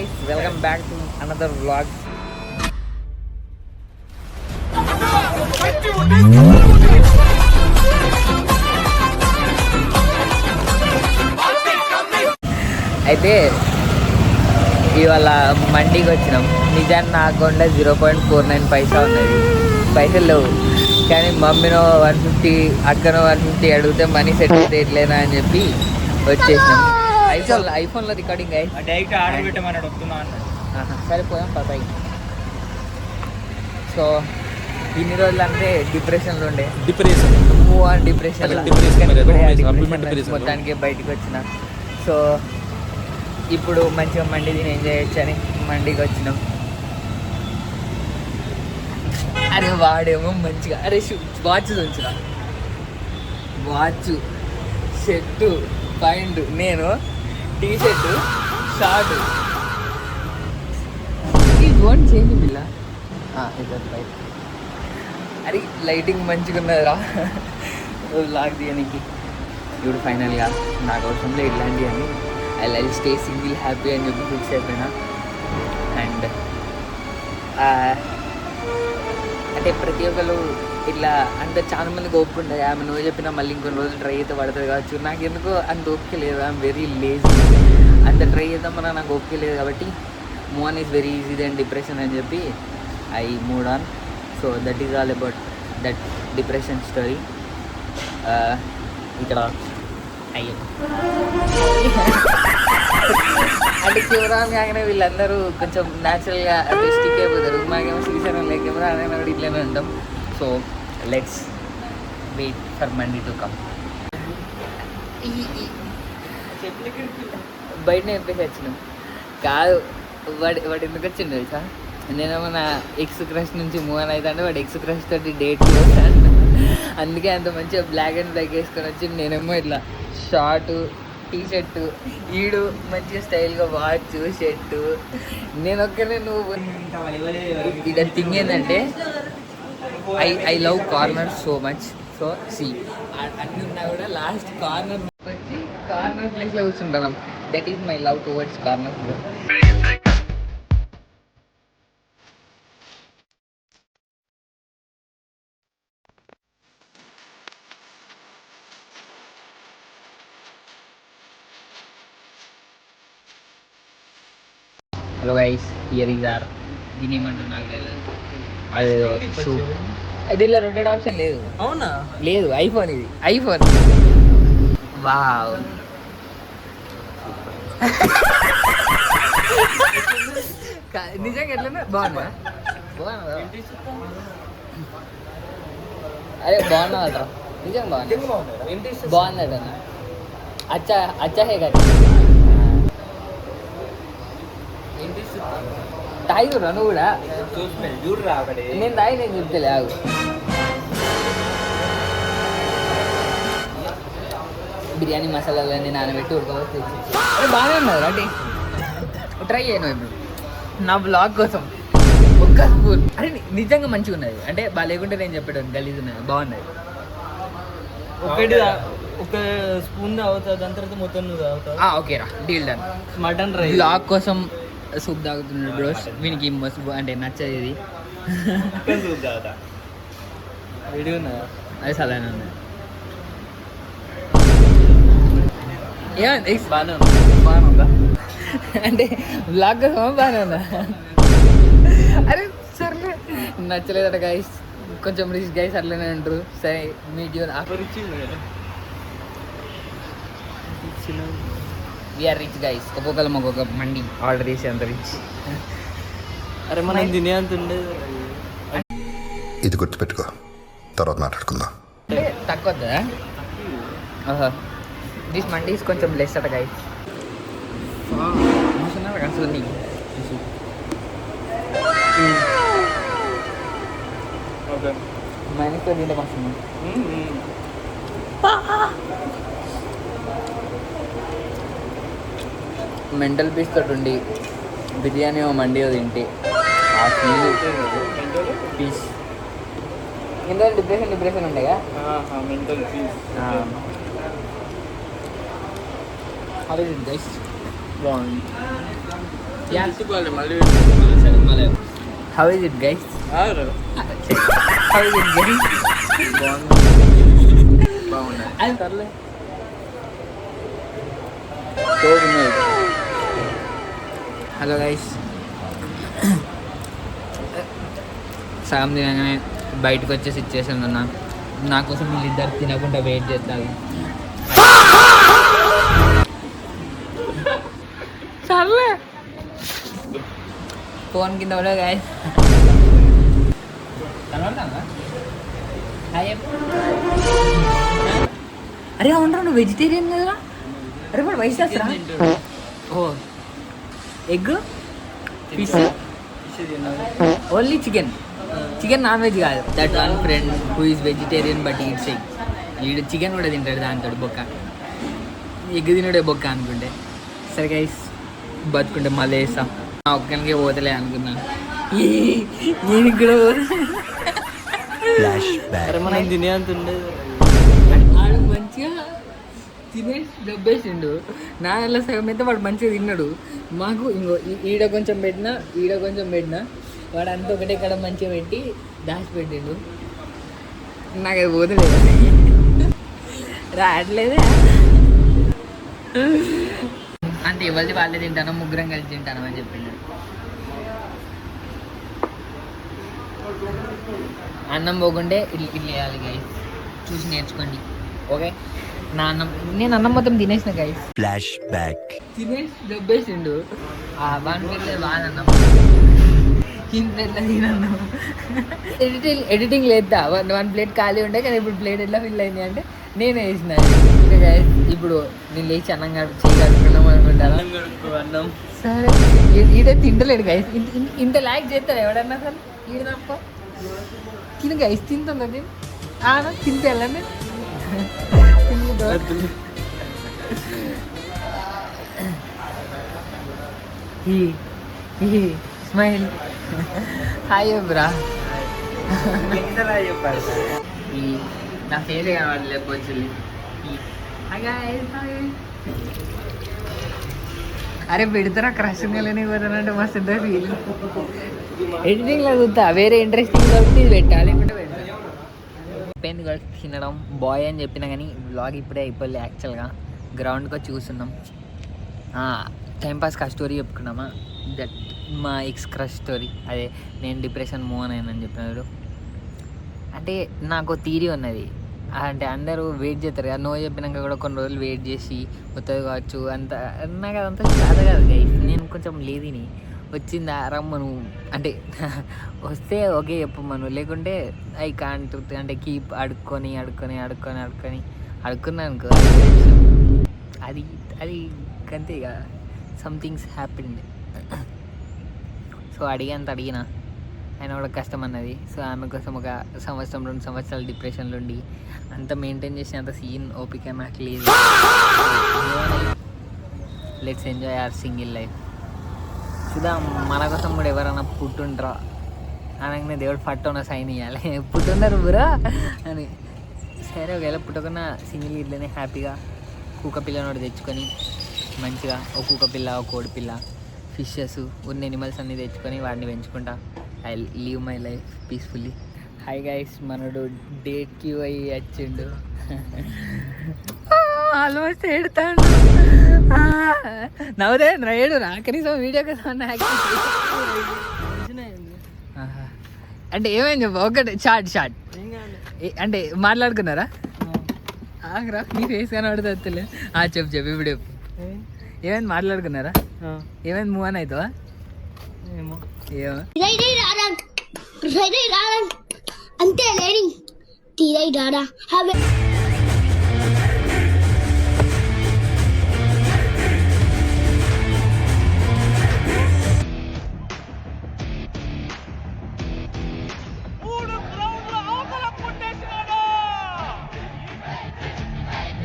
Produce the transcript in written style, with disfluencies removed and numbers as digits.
guys, welcome back to another vlog. అయితే ఇవాళ మండికి వచ్చినాం. నిజాన్ని నా అకౌంట్లో 0.49 పైసా ఉన్నది, పైసలు లేవు. కానీ మమ్మీనో 150 అక్కనో 150 అడిగితే మనీ సెట్ అయితే ఎట్లేనా అని చెప్పి వచ్చేసినాం. ఐఫోన్లో రికార్డింగ్ డైరెక్ట్ ఆర్డర్ పెట్టమన్నాడు, వస్తున్నా అన్నాడు. సరిపోయాం పతాయి. సో ఇన్ని రోజులు అంటే డిప్రెషన్లో ఉండే, మూవ్ ఆన్ డిప్రెషన్ మొత్తానికి బయటకు వచ్చిన. సో ఇప్పుడు మంచిగా మండి తిని ఎంజాయ్ చేయొచ్చని మండికి వచ్చినాం. అరే వాడేమో మంచిగా అరే వాచ్ ఉంచిన, వాచ్, షర్టు, ప్యాంటు, నేను టీ షర్టు, షార్ట్. ఈ వోంట్ చేంజ్ బిల్లా రైట్. అరే లైటింగ్ మంచిగా ఉన్నదిరా లాగ్ తీయడానికి. ఇప్పుడు ఫైనల్గా నాకు అవసరంలో ఇట్లాంటివి అని I life stay single happy అని చెప్పి ఫిక్స్ అయిపోయినా. అండ్ అంటే ప్రతి ఒక్కరు ఇట్లా అంటే చాలా మందికి ఓపిక ఉంటుంది. ఆమె నువ్వు చెప్పినా మళ్ళీ ఇంకొన్ని రోజులు ట్రై అయితే పడుతుంది కావచ్చు. నాకు ఎందుకో అంత ఓపిక లేదు, ఐఎమ్ వెరీ లేజీ. అంత ట్రై చేద్దామన్నా నాకు ఓపిక లేదు. కాబట్టి move on is very easy then depression అని చెప్పి I move on. So that is all about that depression story. ఇక్కడ అయ్యో అంటే కెమెరా కాగానే వీళ్ళందరూ కొంచెం న్యాచురల్గా స్టిక్ అయిపోతారు. మాకేమో సీజన్ లేక కెమెరా అనేది ఇట్లనే ఉంటాం. సో లెట్స్ వెయిట్ ఫర్ మండి టు కమ్. బయటనే చెప్పేసి వచ్చినాం. కాదు వాడు ఎందుకు వచ్చిండు తెలుసా? నేనేమో నా ఎక్స్ క్రష్ నుంచి మూవ్ అని అయితే అంటే వాడు ఎక్స్ క్రష్ తోటి డేట్ చేస్తాను. అందుకే అంత మంచిగా బ్లాక్ అండ్ బ్లాక్ వేసుకొని వచ్చి నేనేమో ఇట్లా షార్టు, టీ షర్టు, ఈడు మంచిగా స్టైల్గా వాచ్, షర్టు. నేను ఒక్కనే నువ్వు ఇక్కడ థింగ్ ఏంటంటే I love corner so much. So see అన్నీ ఉన్నా కూడా లాస్ట్ కార్నర్ వచ్చి కార్నర్ ప్లేస్లో కూర్చుంటాం. That is my love towards corner. Hello guys, here is our దీని ఏమంటారు నాకు తెలియదు. అదేదో షూ. దీనిలో రొటేట్ ఆప్షన్ లేదు. అవునా? లేదు. ఐఫోన్, ఇది ఐఫోన్. వావ్, నిజంగా ఎట్లనే బాగుందా? బాగున్నా, అరే బాగున్నాదట, నిజంగా బాగుంది, బాగుందట. అచ్చా అచ్చా హే కదా. తాగురా నువ్వు కూడా? నేను తాగి నేను చెప్తే ఆగు. బిర్యానీ మసాలాలన్నీ నానబెట్టి ఉడకబోతే బాగానే ఉన్నది. అంటే ట్రై చేయను ఇప్పుడు నా బ్లాగ్ కోసం. ఒక్క స్పూన్. అరే నిజంగా మంచిగా ఉన్నది. అంటే బాగా లేకుంటే నేను చెప్పాను గలీజ్ ఉన్నది, బాగున్నది. ఒకటి ఒక స్పూన్ తాగుతా, దాని తర్వాత మొత్తం నువ్వు తాగుతావు. ఓకేరా, deal done. Mutton rice blog కోసం సూప్ తాగుతున్నాడు బ్రోస్. వీనికి మస్తు అంటే నచ్చది ఇది. సూప్ తాగుతా వీడియో ఉన్నదా? అది సలానే ఉన్నది. ఏమంది బాగానే ఉందా? అంటే బ్లాగ్ కోసం బాగానే ఉందా? అరే సర్లే, నచ్చలేదట గైస్. కొంచెం రిచ్ గైస్ అట్లనే అంటారు. సరే మీడియో వీఆర్ రిచ్ గైస్. ఒక్కొక్కరు ఒక్కొక్క మండి ఆర్డర్ చేసి అంత రిచ్. అరే మనం తినే అంత ఉండేది. ఇది గుర్తుపెట్టుకో, తర్వాత మాట్లాడుకుందాం. అంటే తక్కువ దిస్ మండి ఈస్ కొంచెం లెస్ అట గైస్. అసలు మైనస్తో తింటే వస్తుంది. మెంటల్ పీస్ తోటి ఉండి బిర్యానీ మండి తింటే ఆ ఫీల్ పీస్. ఇందులో డిప్రెషన్ ఉండేగా మెంటల్ పీస్. అదే గైస్ బాగుంది. How is it guys? How is it guys? సర్లే హలో గైస్, సగం తినగానే బయటకు వచ్చే సిచ్యువేషన్ ఉన్నా. నా కోసం వీళ్ళిద్దరు తినకుండా వెయిట్ చేస్తారు. సర్లే ఫోన్ కింద కూడా గైస్. అరే అవునరా, నువ్వు వెజిటేరియన్ కదా? అరే వాడు వయసు చేస్తారా? ఓ egg, fish, only chicken. Chicken non veg కాదు. That one friend who is vegetarian but eats egg. వీడు చికెన్ కూడా తింటాడు దాంతో బొక్క. ఎగ్ తినడే బొక్క అనుకుంటే. సరే గైస్, బతుకుంటే మళ్ళీ వేస్తాం. నా ఒక్కనికే పోతలే అనుకున్నాను. నేను కూడా మనం తినే అంత ఉండేది. ఆడు మంచిగా తినేసి డబ్బేసిండు. నా వల్ల సగం అయితే వాడు మంచిగా తిన్నాడు. మాకు ఇంకో ఈడ కొంచెం పెట్టినా వాడు అంతా ఒకటే కడ మంచిగా పెట్టి దాచిపెట్టిండు. నాకు అది పోతలేదు, రావట్లేదే. అంటే ఎవరిది వాళ్ళే తింటాను, ముగ్గురం కలిసి తింటాను అని చెప్పిండు. అన్నం పోకుంటే ఇడ్లీ వేయాలి గైస్, చూసి నేర్చుకోండి. ఓకే, నేను అన్నం మొత్తం తినేసిన గైస్. Flashback. తినేసి డబ్బేసిండు. వన్ ప్లేట్ వాదన్నం, తినన్నం. ఎడిటింగ్ లేదా? వన్ ప్లేట్ ఖాళీ ఉండే కానీ ఇప్పుడు ప్లేట్ ఎట్లా ఫిల్ అయింది అంటే నేనే వేసిన. ఇప్పుడు నేను లేచి అన్నం చేయగలుగుతున్నాం అనుకుంటాను. అన్నం సరే, ఈడే తింటలేడు గైస్. ఇంత ల్యాక్ చేస్తారు ఎవడన్నా అసలు? ఈడ తప్ప తిను గైస్, తింటుందా? తింటే వెళ్ళండి. స్మైల్. హాయ్ బ్రా. నా ఫేస్ కనబడలేకపోవచ్చు. అరే పెడతారా క్రష్ వెళ్ళని పోతానంటే మస్తు ఉంటుంది ఫీల్. ఎడిటింగ్లో చూస్తా, వేరే ఇంట్రెస్టింగ్ కాబట్టి ఇది పెట్టాలి, లేకుంటే పెట్టాలి. పెన్ కూడా తినడం బాయ్ అని చెప్పినా కానీ వ్లాగ్ ఇప్పుడే అయిపోలే. యాక్చువల్గా గ్రౌండ్కి వచ్చి చూస్తున్నాం, టైంపాస్కి ఆ స్టోరీ చెప్పుకున్నామా. దట్ మా ఎక్స్ క్రష్ స్టోరీ. అదే నేను డిప్రెషన్ మూవ్ అని చెప్పినాడు. అంటే నాకు థీరీ ఉన్నది, అంటే అందరూ వెయిట్ చేస్తారు కదా, నో చెప్పినాక కూడా కొన్ని రోజులు వెయిట్ చేసి వస్తుంది కావచ్చు. అంత నాకు అదంతా చాలా కాదు గైస్. నేను కొంచెం లేదిని వచ్చిందా రమ్మను అంటే వస్తే ఓకే చెప్పమను, లేకుంటే ఐ కాంట్ అంటే కీప్ అడుక్కున్నాను అనుకో. అది అంతే ఇక సంథింగ్స్ హ్యాపీండ్. సో అడిగినా ఆయన కూడా కష్టం అన్నది. సో ఆమె కోసం ఒక 1-2 సంవత్సరాలు డిప్రెషన్లో ఉండి అంత మెయింటైన్ చేసిన అంత సీన్ ఓపిక నాకు లేదు. Let's enjoy hour single life. చూద్దాం, మన కోసం కూడా ఎవరైనా పుట్టుంటారా అనగానే దేవుడు పట్టున్న సైన్ ఇవ్వాలి. పుట్టున్నారు బురా అని. సరే, ఒకవేళ పుట్టకున్న సింగిల్ ఇట్లనే హ్యాపీగా కుక్క పిల్లని తెచ్చుకొని మంచిగా ఒక కుక్క పిల్ల, ఒక కోడి పిల్ల, ఫిషెస్, ఉన్న ఎనిమల్స్ అన్నీ తెచ్చుకొని వాడిని పెంచుకుంటా. I live my life peacefully. Hi guys, మనడు డేట్కి పోయి వచ్చిండు. ఆల్మోస్ట్ ఏడుతాడు. నవ్వుదే ఏడు రా, కనీసం వీడియో కదా అంటే ఏమైంది చెప్పు. ఒకటి షార్ట్ అంటే మాట్లాడుకున్నారా? ఆగరా, నీ ఫేస్ కనబడుతుంది. చెప్పు ఇప్పుడు చెప్పు. ఏమైంది, మాట్లాడుకున్నారా? ఏమైంది, మూవ్ అని అవుతావా? ఏమో అంతే లేని తీరై రాడా.